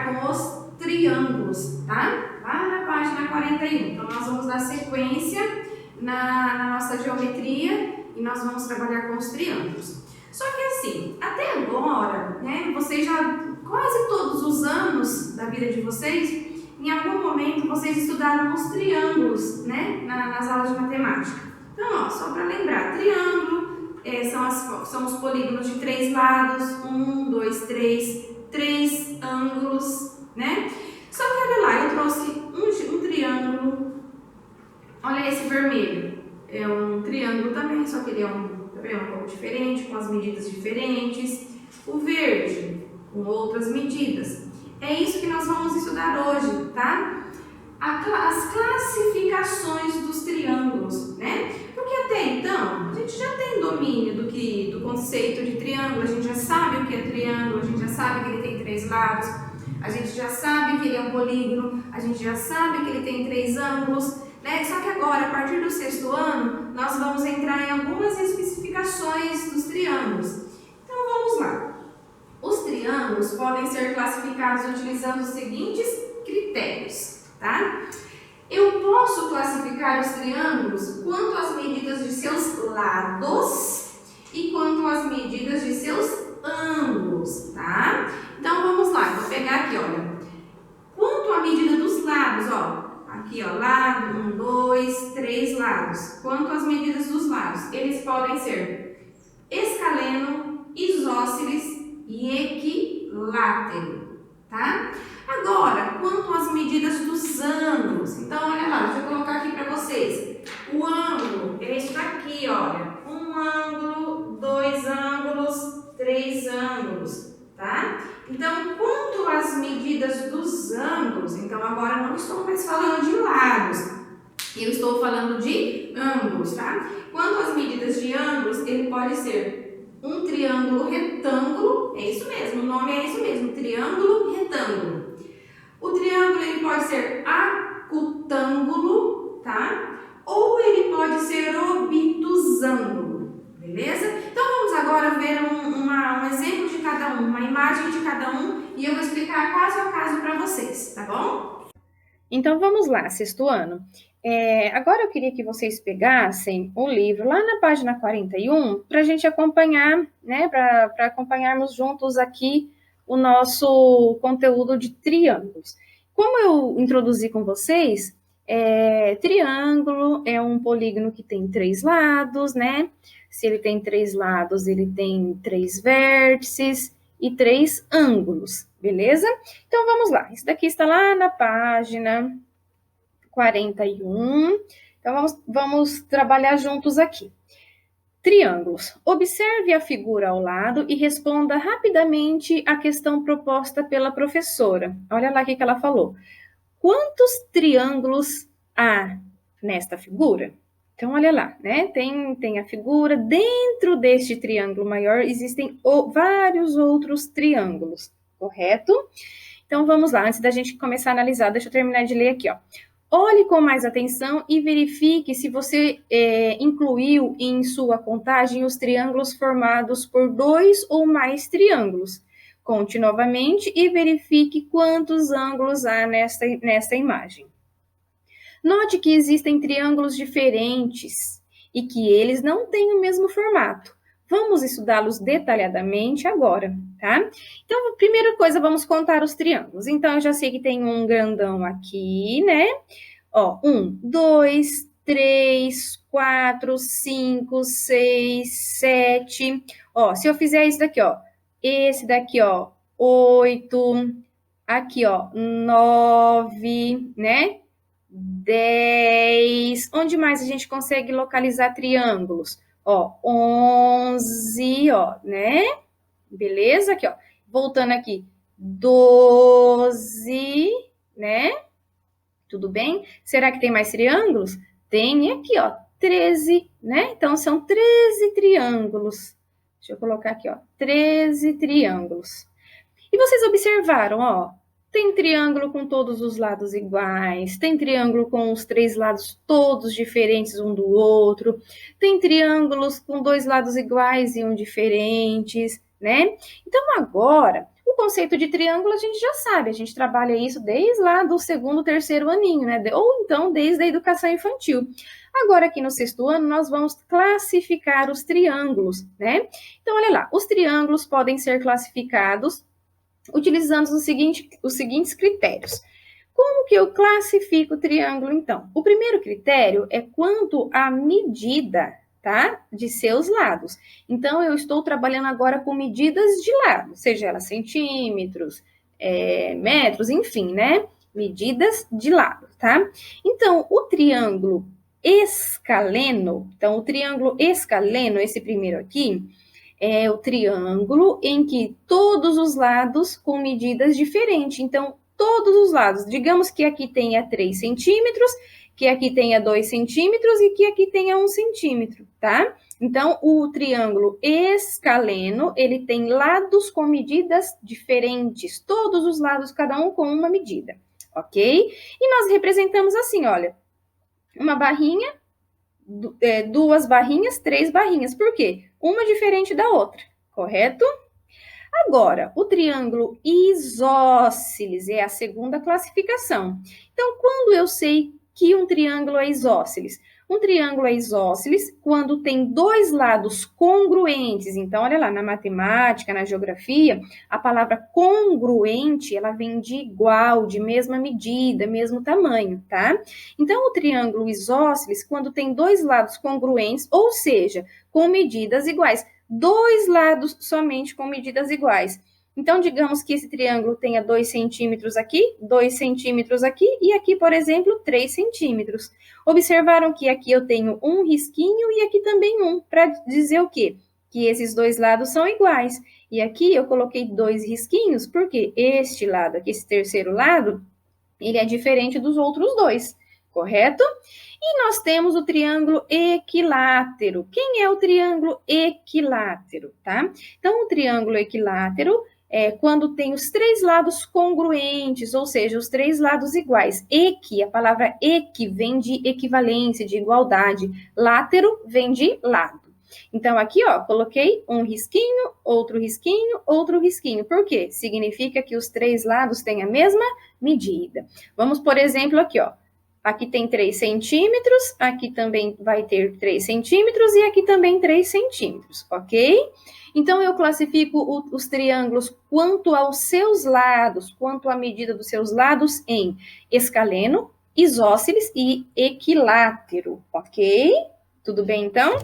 trabalhar com os triângulos, tá? Lá na página 41. Então, nós vamos dar sequência na nossa geometria e nós vamos trabalhar com os triângulos. Só que assim, até agora, né, vocês já, quase todos os anos da vida de vocês, em algum momento vocês estudaram os triângulos, né, nas aulas de matemática. Então, ó, só para lembrar, triângulo são os polígonos de 3 lados, 1, 2, 3 ângulos, né? Só que olha lá, eu trouxe um triângulo, olha esse vermelho, é um triângulo também, só que ele é um pouco diferente, com as medidas diferentes. O verde, com outras medidas. É isso que nós vamos estudar hoje, tá? As classificações dos triângulos, né? Porque até então, a gente já tem domínio do conceito de triângulo, a gente já sabe o que é triângulo, a gente já sabe que ele tem 3 lados, a gente já sabe que ele é um polígono, a gente já sabe que ele tem 3 ângulos, né? Só que agora, a partir do 6º ano, nós vamos entrar em algumas especificações dos triângulos. Então, vamos lá. Os triângulos podem ser classificados utilizando os seguintes critérios, tá? Eu posso classificar os triângulos quanto às medidas de seus lados e quanto às medidas de seus ângulos, tá? Então, vamos lá. Eu vou pegar aqui, olha. Quanto à medida dos lados, ó. Aqui, ó, lado, 1, 2, 3 lados. Quanto às medidas dos lados, eles podem ser escaleno, isósceles e equilátero, tá? Agora, quanto às medidas dos ângulos, então, olha lá, deixa eu colocar aqui para vocês. O ângulo é isso daqui, olha. 1 ângulo, 2 ângulos, 3 ângulos, tá? Então, quanto às medidas dos ângulos, então agora não estou mais falando de lados, eu estou falando de ângulos, tá? Quanto às medidas de ângulos, ele pode ser um triângulo retângulo, é isso mesmo, o nome é isso mesmo, triângulo retângulo. O triângulo ele pode ser acutângulo, tá? Ou ele pode ser obtusângulo, beleza? Então vamos agora ver um exemplo de cada um, uma imagem de cada um e eu vou explicar caso a caso para vocês, tá bom? Então vamos lá, 6º ano. Agora eu queria que vocês pegassem o livro lá na página 41 para a gente acompanhar, né? Para acompanharmos juntos aqui o nosso conteúdo de triângulos. Como eu introduzi com vocês, triângulo é um polígono que tem 3 lados, né? Se ele tem 3 lados, ele tem 3 vértices e 3 ângulos, beleza? Então vamos lá, isso daqui está lá na página 41. Então vamos trabalhar juntos aqui. Triângulos. Observe a figura ao lado e responda rapidamente a questão proposta pela professora. Olha lá o que ela falou. Quantos triângulos há nesta figura? Então, olha lá, né? Tem a figura. Dentro deste triângulo maior existem vários outros triângulos, correto? Então, vamos lá. Antes da gente começar a analisar, deixa eu terminar de ler aqui, ó. Olhe com mais atenção e verifique se você incluiu em sua contagem os triângulos formados por 2 ou mais triângulos. Conte novamente e verifique quantos ângulos há nesta imagem. Note que existem triângulos diferentes e que eles não têm o mesmo formato. Vamos estudá-los detalhadamente agora, tá? Então, a primeira coisa, vamos contar os triângulos. Então, eu já sei que tem um grandão aqui, né? Ó, 1, 2, 3, 4, 5, 6, 7. Ó, se eu fizer isso daqui, ó. Esse daqui, ó, 8. Aqui, ó, 9, né? 10. Onde mais a gente consegue localizar triângulos? Ó, 11, ó, né? Beleza? Aqui, ó. Voltando aqui. 12, né? Tudo bem? Será que tem mais triângulos? Tem aqui, ó. 13, né? Então, são 13 triângulos. Deixa eu colocar aqui, ó. 13 triângulos. E vocês observaram, ó. Tem triângulo com todos os lados iguais, tem triângulo com os 3 lados todos diferentes um do outro, tem triângulos com 2 lados iguais e um diferentes, né? Então, agora, o O conceito de triângulo a gente já sabe, a gente trabalha isso desde lá do segundo, terceiro aninho, né? Ou então desde a educação infantil. Agora, aqui no sexto ano, nós vamos classificar os triângulos, né? Então, olha lá, os triângulos podem ser classificados utilizando os seguintes critérios. Como que eu classifico o triângulo, então? O primeiro critério é quanto à medida, tá? De seus lados. Então, eu estou trabalhando agora com medidas de lado, seja ela centímetros, metros, enfim, né? Medidas de lado, tá? Então, o triângulo escaleno, esse primeiro aqui, é o triângulo em que todos os lados com medidas diferentes. Então, todos os lados, digamos que aqui tenha 3 centímetros, que aqui tenha 2 centímetros e que aqui tenha 1 centímetro, tá? Então, o triângulo escaleno, ele tem lados com medidas diferentes, todos os lados, cada um com uma medida, ok? E nós representamos assim, olha, uma barrinha, 2 barrinhas, 3 barrinhas. Por quê? Uma diferente da outra, correto? Agora, o triângulo isósceles é a segunda classificação. Então, quando eu sei que um triângulo é isósceles? Um triângulo é isósceles quando tem 2 lados congruentes. Então, olha lá, na matemática, na geografia, a palavra congruente, ela vem de igual, de mesma medida, mesmo tamanho, tá? Então, o triângulo isósceles, quando tem 2 lados congruentes, ou seja, com medidas iguais. 2 lados somente com medidas iguais. Então, digamos que esse triângulo tenha 2 centímetros aqui, 2 centímetros aqui, e aqui, por exemplo, 3 centímetros. Observaram que aqui eu tenho um risquinho e aqui também um, para dizer o quê? Que esses 2 lados são iguais. E aqui eu coloquei 2 risquinhos, porque este lado aqui, esse terceiro lado, ele é diferente dos outros 2, correto? E nós temos o triângulo equilátero. Quem é o triângulo equilátero, tá? Então, o triângulo equilátero é quando tem os 3 lados congruentes, ou seja, os 3 lados iguais. A palavra equi vem de equivalência, de igualdade. Látero vem de lado. Então, aqui, ó, coloquei um risquinho, outro risquinho, outro risquinho. Por quê? Significa que os 3 lados têm a mesma medida. Vamos, por exemplo, aqui, ó. Aqui tem 3 centímetros, aqui também vai ter 3 centímetros e aqui também 3 centímetros, ok? Então, eu classifico os triângulos quanto aos seus lados, quanto à medida dos seus lados em escaleno, isósceles e equilátero, ok? Tudo bem, então?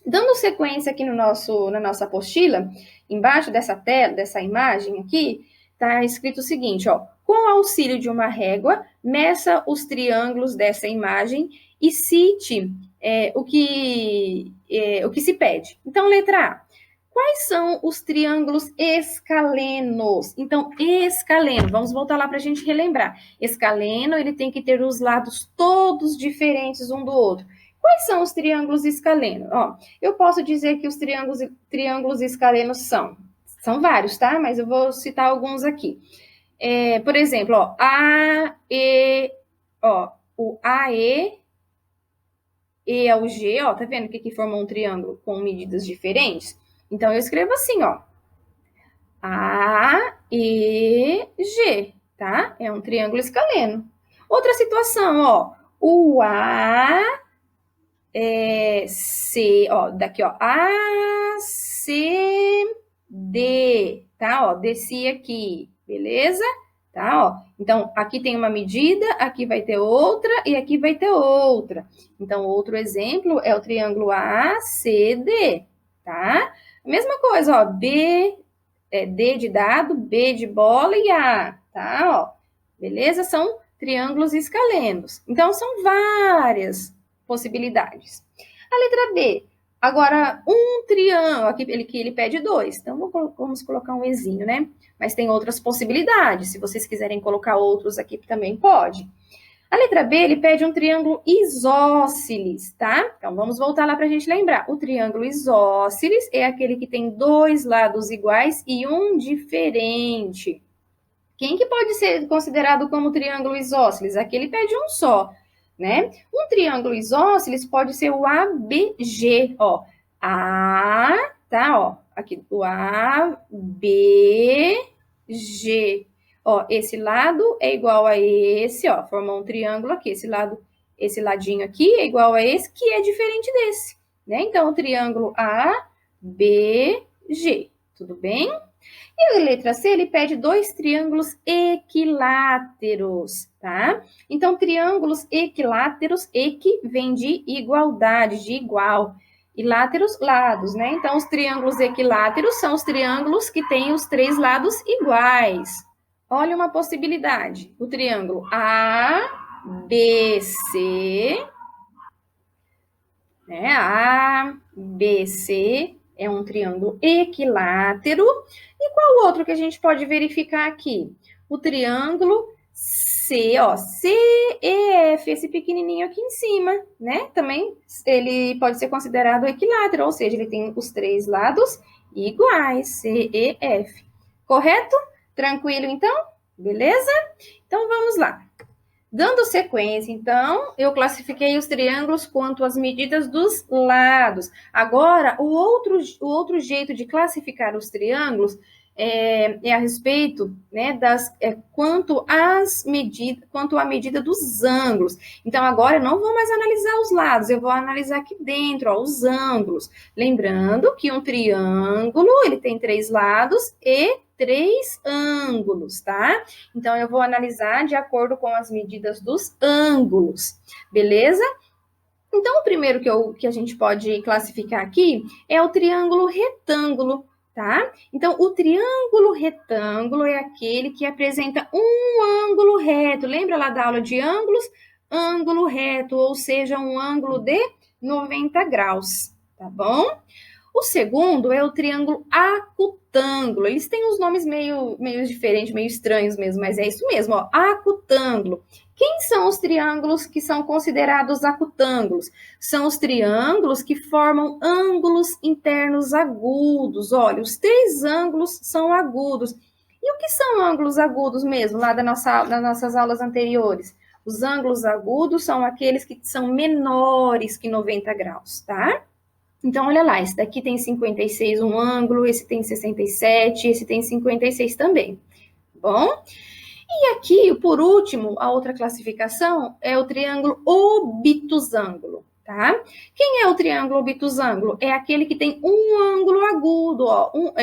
Dando sequência aqui na nossa apostila, embaixo dessa tela, dessa imagem aqui, está escrito o seguinte, ó. Com o auxílio de uma régua, meça os triângulos dessa imagem e cite o que se pede. Então, letra A. Quais são os triângulos escalenos? Então, escaleno, vamos voltar lá para a gente relembrar. Escaleno, ele tem que ter os lados todos diferentes um do outro. Quais são os triângulos escalenos? Ó, eu posso dizer que os triângulos escalenos são vários, tá? Mas eu vou citar alguns aqui. Por exemplo, ó, o AE E ao G, ó, tá vendo que aqui formou um triângulo com medidas diferentes? Então, eu escrevo assim, ó, AEG, tá? É um triângulo escaleno. Outra situação, ó, o AC, ó, daqui, ó, ACD, tá? Ó, desci aqui, beleza? Tá, ó. Então, aqui tem uma medida, aqui vai ter outra e aqui vai ter outra. Então, outro exemplo é o triângulo ACD, tá? A mesma coisa, ó, D de dado, B de bola e A, tá? Ó, beleza? São triângulos escalenos. Então, são várias possibilidades. A letra B. Agora, um triângulo, aqui ele pede 2, então vamos colocar um Ezinho, né? Mas tem outras possibilidades, se vocês quiserem colocar outros aqui também pode. A letra B, ele pede um triângulo isósceles, tá? Então, vamos voltar lá para a gente lembrar. O triângulo isósceles é aquele que tem 2 lados iguais e um diferente. Quem que pode ser considerado como triângulo isósceles? Aqui ele pede um só, né? Um triângulo isósceles pode ser o ABG, ó. A, tá, ó. Aqui, o ABG, BG. Ó, esse lado é igual a esse, ó, formou um triângulo aqui. Esse ladinho aqui é igual a esse, que é diferente desse, né? Então, o triângulo ABG, tudo bem? E a letra C, ele pede dois triângulos equiláteros, tá? Então, triângulos equiláteros, equi vem de igualdade, de igual. E láteros, lados, né? Então, os triângulos equiláteros são os triângulos que têm os três lados iguais. Olha uma possibilidade. O triângulo ABC, né? ABC é um triângulo equilátero. E qual outro que a gente pode verificar aqui? O triângulo C, ó, CEF, esse pequenininho aqui em cima, né? Também ele pode ser considerado equilátero, ou seja, ele tem os três lados iguais, CEF. Correto? Tranquilo, então? Beleza? Então, vamos lá. Dando sequência, então, eu classifiquei os triângulos quanto às medidas dos lados. Agora, o outro jeito de classificar os triângulos é a respeito, né, quanto à medida dos ângulos. Então, agora eu não vou mais analisar os lados, eu vou analisar aqui dentro, ó, os ângulos. Lembrando que um triângulo, ele tem três lados e três ângulos, tá? Então, eu vou analisar de acordo com as medidas dos ângulos, beleza? Então, o primeiro que a gente pode classificar aqui é o triângulo retângulo, tá? Então, o triângulo retângulo é aquele que apresenta um ângulo reto. Lembra lá da aula de ângulos? Ângulo reto, ou seja, um ângulo de 90 graus, tá bom? O segundo é o triângulo acutângulo. Eles têm uns nomes meio diferentes, meio estranhos mesmo, mas é isso mesmo, ó, acutângulo. Quem são os triângulos que são considerados acutângulos? São os triângulos que formam ângulos internos agudos. Olha, os três ângulos são agudos. E o que são ângulos agudos mesmo, lá das nossas aulas anteriores? Os ângulos agudos são aqueles que são menores que 90 graus, tá? Então, olha lá, esse daqui tem 56 um ângulo, esse tem 67, esse tem 56 também, bom? E aqui, por último, a outra classificação é o triângulo obtusângulo, tá? Quem é o triângulo obtusângulo? É aquele que tem um ângulo agudo, ó, um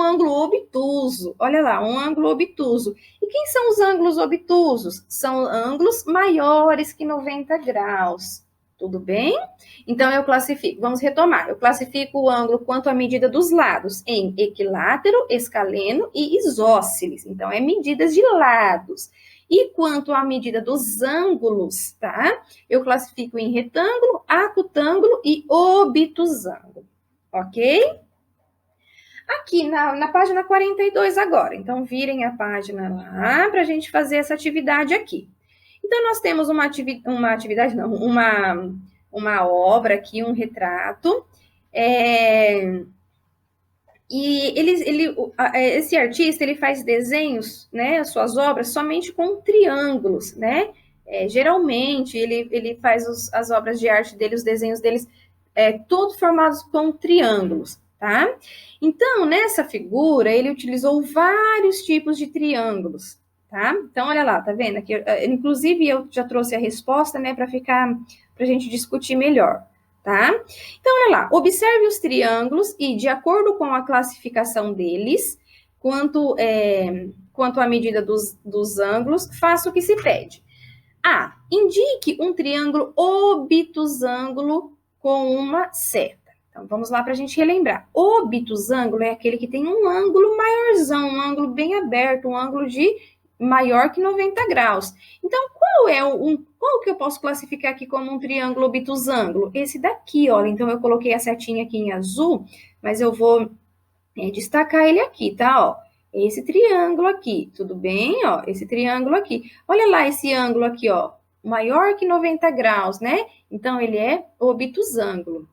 ângulo obtuso, olha lá, um ângulo obtuso. E quem são os ângulos obtusos? São ângulos maiores que 90 graus. Tudo bem? Então, eu classifico, vamos retomar. Eu classifico o ângulo quanto à medida dos lados em equilátero, escaleno e isósceles. Então, é medidas de lados. E quanto à medida dos ângulos, tá? Eu classifico em retângulo, acutângulo e obtusângulo. Ok? Aqui na página 42 agora. Então, virem a página lá para a gente fazer essa atividade aqui. Então, nós temos uma obra aqui, um retrato, e esse artista, ele faz desenhos, né, suas obras, somente com triângulos, né? Geralmente, ele faz as obras de arte dele, os desenhos deles, todos formados com triângulos, tá? Então, nessa figura, ele utilizou vários tipos de triângulos, tá? Então, olha lá, tá vendo? Aqui, inclusive, eu já trouxe a resposta, né, para a gente discutir melhor, tá? Então, olha lá, observe os triângulos e, de acordo com a classificação deles, quanto à medida dos ângulos, faça o que se pede. A. Indique um triângulo obtusângulo com uma seta. Então, vamos lá para a gente relembrar. Obtusângulo é aquele que tem um ângulo maiorzão, um ângulo bem aberto, um ângulo maior que 90 graus. Então, qual que eu posso classificar aqui como um triângulo obtusângulo? Esse daqui, olha. Então, eu coloquei a setinha aqui em azul, mas eu vou destacar ele aqui, tá? Ó, esse triângulo aqui, tudo bem? Ó, esse triângulo aqui. Olha lá esse ângulo aqui, ó, maior que 90 graus, né? Então, ele é obtusângulo.